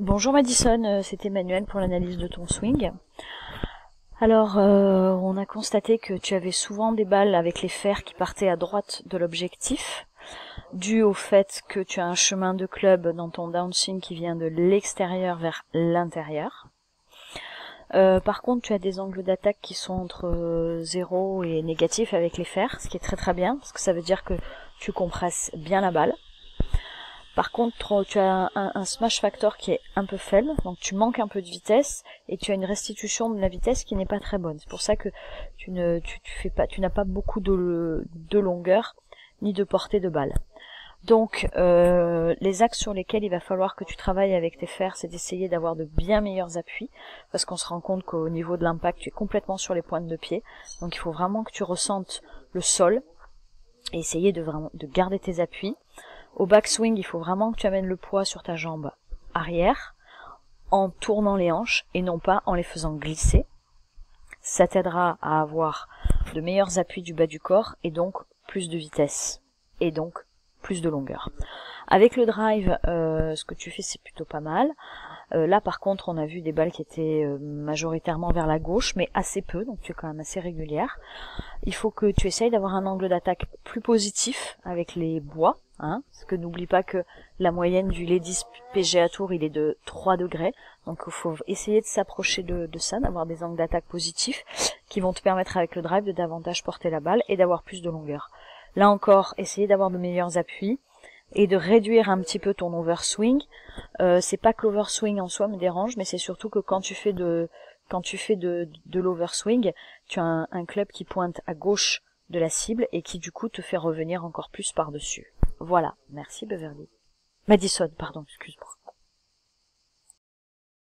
Bonjour Madison, c'est Emmanuel pour l'analyse de ton swing. Alors, on a constaté que tu avais souvent des balles avec les fers qui partaient à droite de l'objectif, dû au fait que tu as un chemin de club dans ton downswing qui vient de l'extérieur vers l'intérieur. Par contre, tu as des angles d'attaque qui sont entre 0 et négatif avec les fers, ce qui est très très bien, parce que ça veut dire que tu compresses bien la balle. Par contre, tu as un smash factor qui est un peu faible, donc tu manques un peu de vitesse et tu as une restitution de la vitesse qui n'est pas très bonne. C'est pour ça que tu n'as pas beaucoup de longueur ni de portée de balle. Donc, les axes sur lesquels il va falloir que tu travailles avec tes fers, c'est d'essayer d'avoir de bien meilleurs appuis, parce qu'on se rend compte qu'au niveau de l'impact, tu es complètement sur les pointes de pied. Donc, il faut vraiment que tu ressentes le sol et essayer de garder tes appuis. Au backswing, il faut vraiment que tu amènes le poids sur ta jambe arrière en tournant les hanches et non pas en les faisant glisser. Ça t'aidera à avoir de meilleurs appuis du bas du corps et donc plus de vitesse et donc plus de longueur. Avec le drive, ce que tu fais, c'est plutôt pas mal. Là, par contre, on a vu des balles qui étaient majoritairement vers la gauche, mais assez peu, donc tu es quand même assez régulière. Il faut que tu essayes d'avoir un angle d'attaque plus positif avec les bois, parce que n'oublie pas que la moyenne du Ladies PGA Tour, il est de 3 degrés, donc il faut essayer de s'approcher de ça, d'avoir des angles d'attaque positifs qui vont te permettre avec le drive de davantage porter la balle et d'avoir plus de longueur. Là encore, essayer d'avoir de meilleurs appuis et de réduire un petit peu ton overswing. C'est pas que l'overswing en soi me dérange, mais c'est surtout que quand tu fais de l'overswing, tu as un club qui pointe à gauche de la cible et qui du coup te fait revenir encore plus par-dessus. Voilà, merci Madison, pardon, excuse-moi.